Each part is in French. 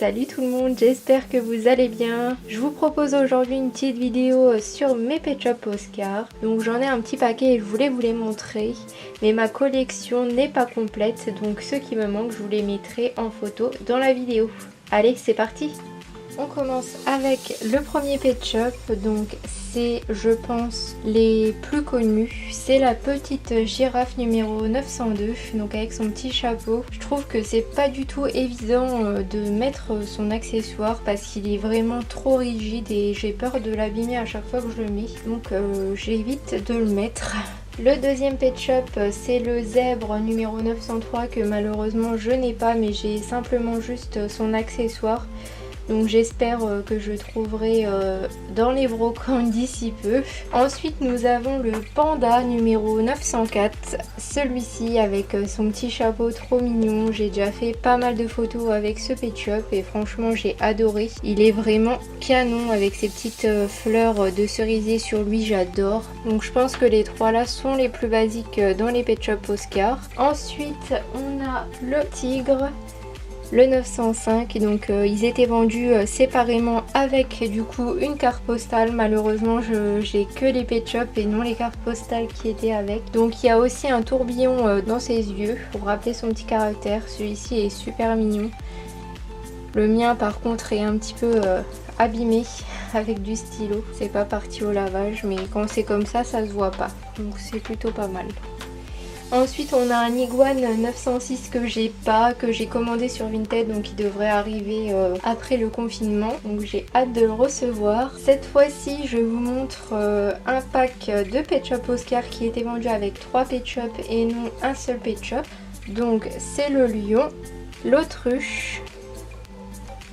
Salut tout le monde, j'espère que vous allez bien. Je vous propose aujourd'hui une petite vidéo sur mes Pet Shop Oscar. Donc j'en ai un petit paquet et je voulais vous les montrer. Mais ma collection n'est pas complète, donc ceux qui me manquent, je vous les mettrai en photo dans la vidéo. Allez, c'est parti! On commence avec le premier Pet Shop, donc c'est je pense les plus connus. C'est la petite girafe numéro 902, donc avec son petit chapeau. Je trouve que c'est pas du tout évident de mettre son accessoire parce qu'il est vraiment trop rigide et j'ai peur de l'abîmer à chaque fois que je le mets. Donc j'évite de le mettre. Le deuxième Pet Shop, c'est le zèbre numéro 903 que malheureusement je n'ai pas, mais j'ai simplement juste son accessoire. Donc j'espère que je trouverai dans les brocantes d'ici peu. Ensuite nous avons le panda numéro 904. Celui-ci avec son petit chapeau trop mignon. J'ai déjà fait pas mal de photos avec ce Pet Shop et franchement j'ai adoré. Il est vraiment canon avec ses petites fleurs de cerisier sur lui, j'adore. Donc je pense que les trois là sont les plus basiques dans les Pet Shop Oscar. Ensuite on a le tigre. Le 905, donc ils étaient vendus séparément avec du coup une carte postale. Malheureusement j'ai que les Pet Shop et non les cartes postales qui étaient avec. Donc il y a aussi un tourbillon dans ses yeux pour rappeler son petit caractère. Celui-ci est super mignon. Le mien par contre est un petit peu abîmé avec du stylo. C'est pas parti au lavage mais quand c'est comme ça se voit pas. Donc c'est plutôt pas mal. Ensuite on a un iguane 906 que j'ai pas, que j'ai commandé sur Vinted, donc il devrait arriver après le confinement. Donc j'ai hâte de le recevoir. Cette fois-ci je vous montre un pack de Pet Shop Oscar qui était vendu avec 3 Pet Shop et non un seul Pet Shop. Donc c'est le lion, l'autruche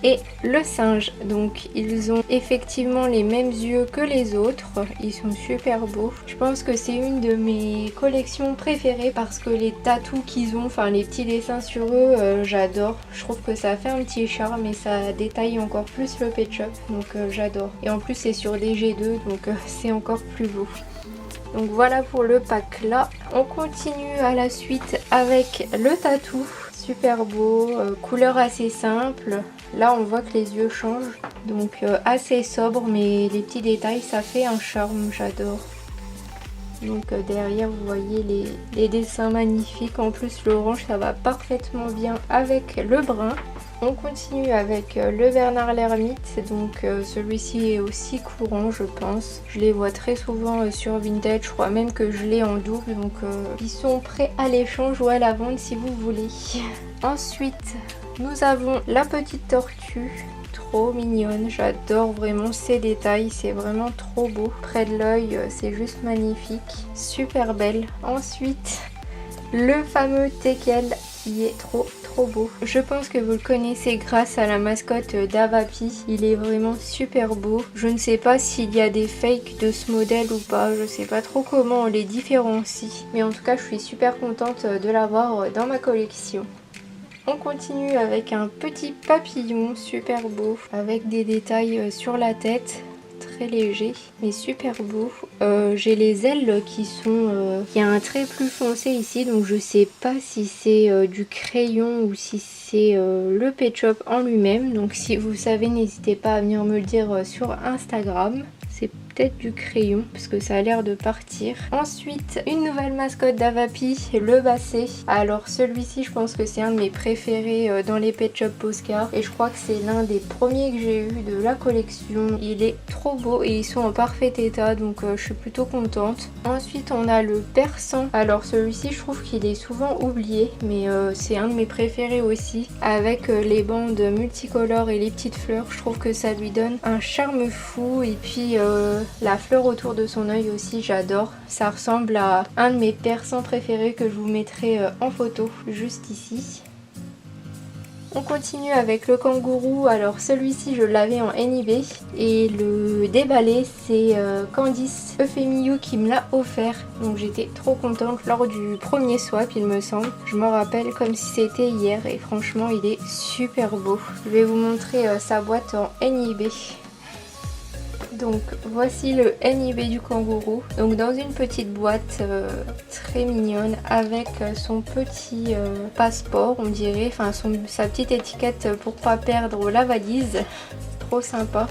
et le singe. Donc ils ont effectivement les mêmes yeux que les autres, ils sont super beaux. Je pense que c'est une de mes collections préférées parce que les tatous qu'ils ont, enfin les petits dessins sur eux, j'adore. Je trouve que ça fait un petit charme et ça détaille encore plus le Pet Shop, donc j'adore. Et en plus c'est sur des G2, donc c'est encore plus beau. Donc voilà pour le pack là. On continue à la suite avec le tatou. Super beau, couleur assez simple. Là on voit que les yeux changent, donc assez sobre, mais les petits détails ça fait un charme, j'adore. Donc derrière vous voyez les dessins magnifiques, en plus l'orange ça va parfaitement bien avec le brun. On continue avec le Bernard l'Ermite, donc celui-ci est aussi courant je pense. Je les vois très souvent sur Vinted, je crois même que je l'ai en double, donc ils sont prêts à l'échange ou à la vente si vous voulez. Ensuite nous avons la petite tortue, trop mignonne, j'adore vraiment ces détails, c'est vraiment trop beau. Près de l'œil c'est juste magnifique, super belle. Ensuite le fameux teckel qui est trop beau. Je pense que vous le connaissez grâce à la mascotte d'Avapi. Il est vraiment super beau. Je ne sais pas s'il y a des fakes de ce modèle ou pas. Je sais pas trop comment on les différencie. Mais en tout cas, je suis super contente de l'avoir dans ma collection. On continue avec un petit papillon super beau avec des détails sur la tête. Très léger mais super beau. J'ai les ailes qui sont il y a un trait plus foncé ici, donc je sais pas si c'est du crayon ou si c'est le Pet Shop en lui-même. Donc si vous savez, n'hésitez pas à venir me le dire sur Instagram. C'est peut-être du crayon parce que ça a l'air de partir. Ensuite une nouvelle mascotte d'Avapi, le basset. Alors celui-ci je pense que c'est un de mes préférés dans les Pet Shop Oscar et je crois que c'est l'un des premiers que j'ai eu de la collection. Il est trop beau et ils sont en parfait état, donc je suis plutôt contente. Ensuite on a le persan. Alors celui-ci je trouve qu'il est souvent oublié, mais c'est un de mes préférés aussi. Avec les bandes multicolores et les petites fleurs, je trouve que ça lui donne un charme fou. Et puis la fleur autour de son œil aussi, j'adore. Ça ressemble à un de mes persans préférés que je vous mettrai en photo juste ici. On continue avec le kangourou. Alors celui-ci je l'avais en NIB et le déballé c'est Candice Euphémiou qui me l'a offert. Donc j'étais trop contente lors du premier swap il me semble. Je m'en rappelle comme si c'était hier et franchement il est super beau. Je vais vous montrer sa boîte en NIB. Donc voici le NIB du kangourou. Donc dans une petite boîte très mignonne avec son petit passeport on dirait, enfin sa petite étiquette pour pas perdre la valise. Trop sympa.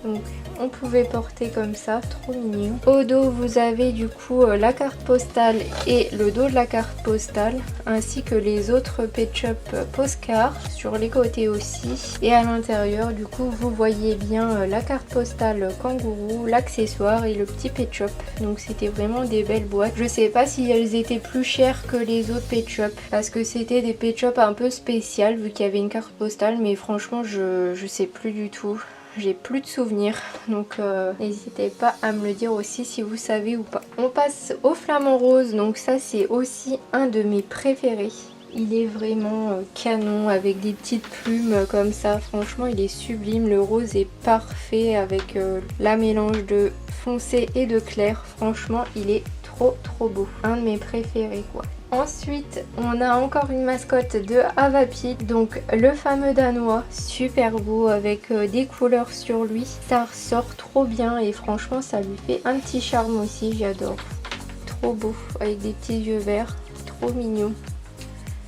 Donc on pouvait porter comme ça, trop mignon. Au dos vous avez du coup la carte postale et le dos de la carte postale, ainsi que les autres Pet Shop Poscar sur les côtés aussi. Et à l'intérieur du coup vous voyez bien la carte postale kangourou, l'accessoire et le petit Pet Shop. Donc c'était vraiment des belles boîtes. Je sais pas si elles étaient plus chères que les autres Pet Shop parce que c'était des Pet Shop un peu spéciales vu qu'il y avait une carte postale, mais franchement je sais plus du tout. J'ai plus de souvenirs, donc n'hésitez pas à me le dire aussi si vous savez ou pas. On passe au flamant rose, donc ça c'est aussi un de mes préférés. Il est vraiment canon avec des petites plumes comme ça, franchement il est sublime. Le rose est parfait avec la mélange de foncé et de clair, franchement il est trop beau. Un de mes préférés quoi. Ensuite, on a encore une mascotte de Avapi, donc le fameux danois, super beau avec des couleurs sur lui. Ça ressort trop bien et franchement ça lui fait un petit charme aussi, j'adore. Trop beau, avec des petits yeux verts, trop mignon.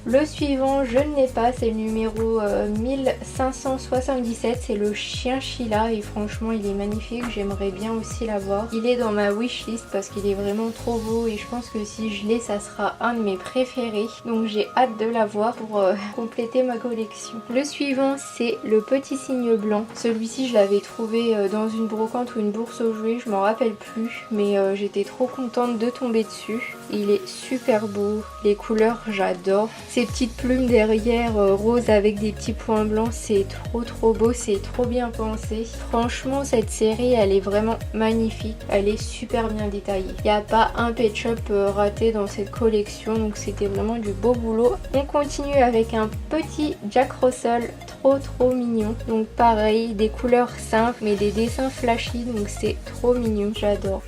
Le suivant, je ne l'ai pas, c'est le numéro 1577, c'est le chien Sheila et franchement il est magnifique, j'aimerais bien aussi l'avoir. Il est dans ma wishlist parce qu'il est vraiment trop beau et je pense que si je l'ai, ça sera un de mes préférés. Donc j'ai hâte de l'avoir pour compléter ma collection. Le suivant, c'est le petit cygne blanc. Celui-ci, je l'avais trouvé dans une brocante ou une bourse aux jouets, je m'en rappelle plus, mais j'étais trop contente de tomber dessus. Il est super beau, les couleurs j'adore. Ces petites plumes derrière rose avec des petits points blancs, c'est trop beau, c'est trop bien pensé. Franchement cette série elle est vraiment magnifique, elle est super bien détaillée. Il n'y a pas un Pet Shop raté dans cette collection, donc c'était vraiment du beau boulot. On continue avec un petit Jack Russell, trop mignon. Donc pareil, des couleurs simples mais des dessins flashy, donc c'est trop mignon, j'adore.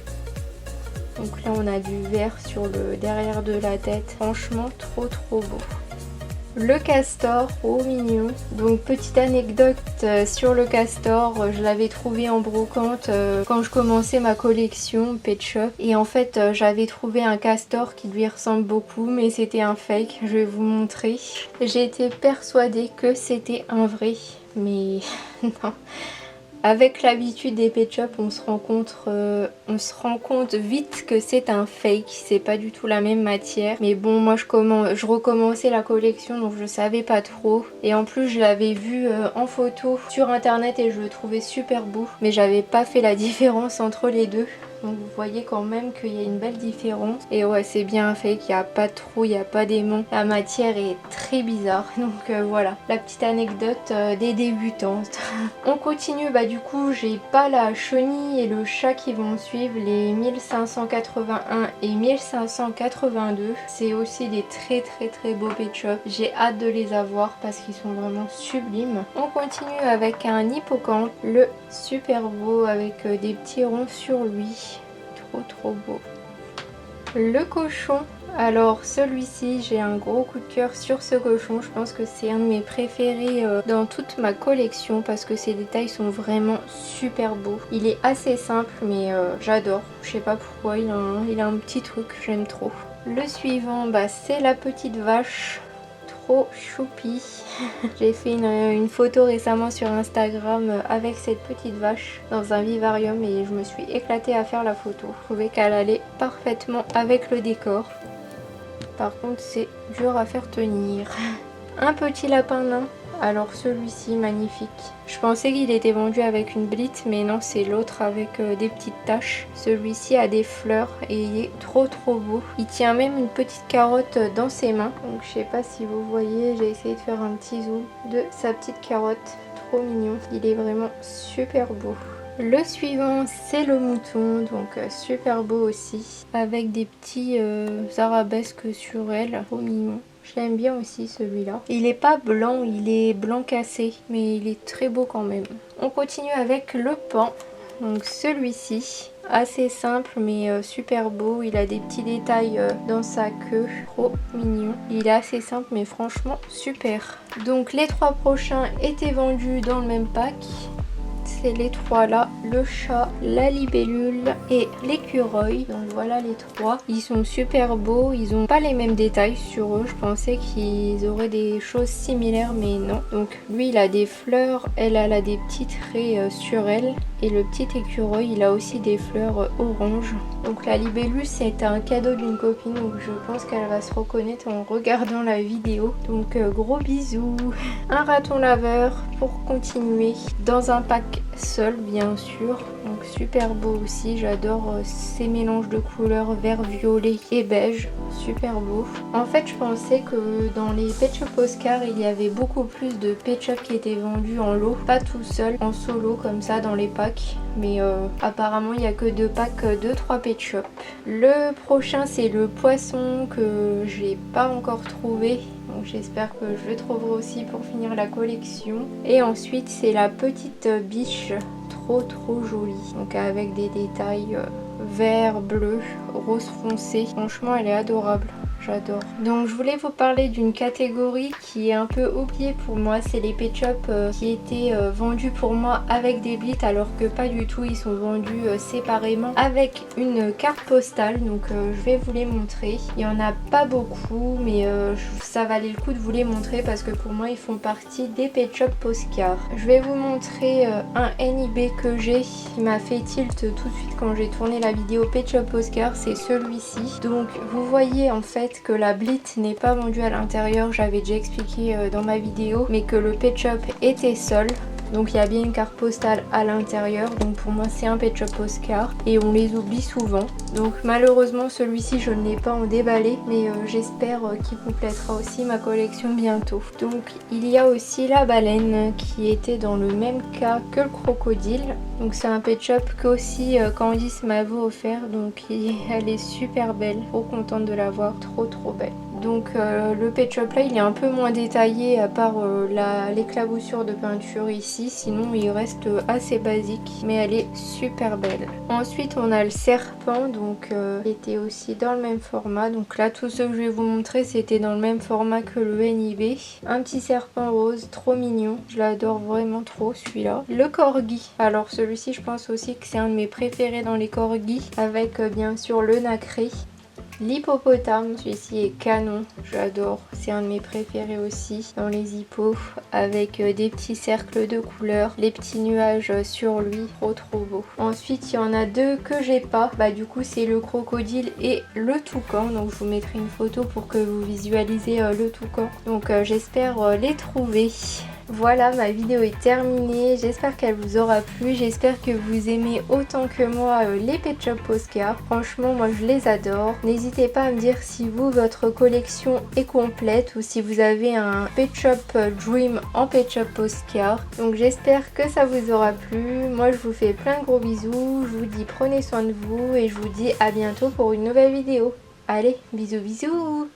Donc là on a du vert sur le derrière de la tête, franchement trop beau. Le castor, trop mignon. Donc petite anecdote sur le castor, je l'avais trouvé en brocante quand je commençais ma collection Pet Shop. Et en fait j'avais trouvé un castor qui lui ressemble beaucoup mais c'était un fake, je vais vous montrer. J'ai été persuadée que c'était un vrai, mais non. Avec l'habitude des Pet Shop, on se rend compte vite que c'est un fake, c'est pas du tout la même matière. Mais bon, moi je recommençais la collection donc je savais pas trop. Et en plus je l'avais vu en photo sur internet et je le trouvais super beau. Mais j'avais pas fait la différence entre les deux. Donc vous voyez quand même qu'il y a une belle différence. Et ouais, c'est bien fait, qu'il n'y a pas de trou, il n'y a pas d'aimant. La matière est très bizarre. Donc voilà, la petite anecdote des débutantes. On continue, bah du coup j'ai pas la chenille et le chat qui vont suivre, les 1581 et 1582. C'est aussi des très beaux Pet Shop. J'ai hâte de les avoir parce qu'ils sont vraiment sublimes. On continue avec un hippocampe, le super beau avec des petits ronds sur lui. Trop beau. Le cochon, alors celui-ci j'ai un gros coup de cœur sur ce cochon. Je pense que c'est un de mes préférés dans toute ma collection parce que ses détails sont vraiment super beaux. Il est assez simple mais j'adore, je sais pas pourquoi, il a un petit truc, j'aime trop. Le suivant, bah, c'est la petite vache. Choupi. J'ai fait une photo récemment sur Instagram avec cette petite vache dans un vivarium et je me suis éclatée à faire la photo. Je trouvais qu'elle allait parfaitement avec le décor. Par contre c'est dur à faire tenir. Un petit lapin nain. Alors celui-ci magnifique. Je pensais qu'il était vendu avec une blite mais non, c'est l'autre avec des petites taches. Celui-ci a des fleurs et il est trop beau. Il tient même une petite carotte dans ses mains. Donc je sais pas si vous voyez, j'ai essayé de faire un petit zoom de sa petite carotte. Trop mignon. Il est vraiment super beau. Le suivant c'est le mouton, donc super beau aussi. Avec des petits arabesques sur elle. Trop mignon. Je l'aime bien aussi celui-là. Il est pas blanc, il est blanc cassé, mais il est très beau quand même. On continue avec le pan. Donc celui-ci, assez simple mais super beau. Il a des petits détails dans sa queue, trop mignon. Il est assez simple mais franchement super. Donc les trois prochains étaient vendus dans le même pack. c'est les trois là, le chat, la libellule et l'écureuil. Donc voilà les trois. Ils sont super beaux, ils ont pas les mêmes détails sur eux. Je pensais qu'ils auraient des choses similaires mais non. Donc lui il a des fleurs, elle a des petits traits sur elle. Et le petit écureuil il a aussi des fleurs orange. Donc la libellule c'est un cadeau d'une copine, donc je pense qu'elle va se reconnaître en regardant la vidéo. Donc gros bisous. Un raton laveur pour continuer dans un pack seul bien sûr. Donc super beau aussi, j'adore ces mélanges de couleurs vert, violet et beige, super beau. En fait je pensais que dans les Pet Shop Oscar il y avait beaucoup plus de Pet Shop qui étaient vendus en lot, pas tout seul, en solo comme ça dans les packs. Mais apparemment il n'y a que 2 packs de 3 Pet Shop. Le prochain c'est le poisson que j'ai pas encore trouvé. Donc j'espère que je le trouverai aussi pour finir la collection. Et ensuite c'est la petite biche, trop jolie. Donc avec des détails vert, bleu, rose foncé. Franchement elle est adorable. J'adore. Donc je voulais vous parler d'une catégorie qui est un peu oubliée pour moi, c'est les Pet Shop qui étaient vendus pour moi avec des blits alors que pas du tout, ils sont vendus séparément avec une carte postale. Donc je vais vous les montrer. Il n'y en a pas beaucoup mais ça valait le coup de vous les montrer parce que pour moi ils font partie des Pet Shop Oscar. Je vais vous montrer un NIB que j'ai qui m'a fait tilt tout de suite quand j'ai tourné la vidéo Pet Shop Oscar, c'est celui-ci. Donc vous voyez en fait que la blit n'est pas vendue à l'intérieur, j'avais déjà expliqué dans ma vidéo, mais que le Pet Shop était seul. Donc il y a bien une carte postale à l'intérieur, donc pour moi c'est un Pet Shop Oscar et on les oublie souvent. Donc malheureusement celui-ci je ne l'ai pas en déballé, mais j'espère qu'il complétera aussi ma collection bientôt. Donc il y a aussi la baleine qui était dans le même cas que le crocodile. Donc c'est un Pet Shop que aussi Candice m'avait offert, donc elle est super belle, trop contente de la voir, trop belle. Donc le Pet Shop là il est un peu moins détaillé à part l'éclaboussure de peinture ici, sinon il reste assez basique mais elle est super belle. Ensuite on a le serpent, donc il était aussi dans le même format. Donc là tous ceux que je vais vous montrer c'était dans le même format que le NIB. Un petit serpent rose, trop mignon, je l'adore vraiment trop celui-là. Le corgi, alors celui-ci je pense aussi que c'est un de mes préférés dans les corgis, avec bien sûr le nacré. L'hippopotame, celui-ci est canon, j'adore, c'est un de mes préférés aussi dans les hippos, avec des petits cercles de couleurs, les petits nuages sur lui, trop beau. Ensuite il y en a 2 que j'ai pas, du coup c'est le crocodile et le toucan, donc je vous mettrai une photo pour que vous visualisez le toucan. Donc j'espère les trouver. Voilà, ma vidéo est terminée, j'espère qu'elle vous aura plu, j'espère que vous aimez autant que moi les Pet Shop Oscar. Franchement moi je les adore. N'hésitez pas à me dire si vous, votre collection est complète ou si vous avez un Pet Shop Dream en Pet Shop Oscar. Donc j'espère que ça vous aura plu, moi je vous fais plein de gros bisous, je vous dis prenez soin de vous et je vous dis à bientôt pour une nouvelle vidéo. Allez, bisous bisous.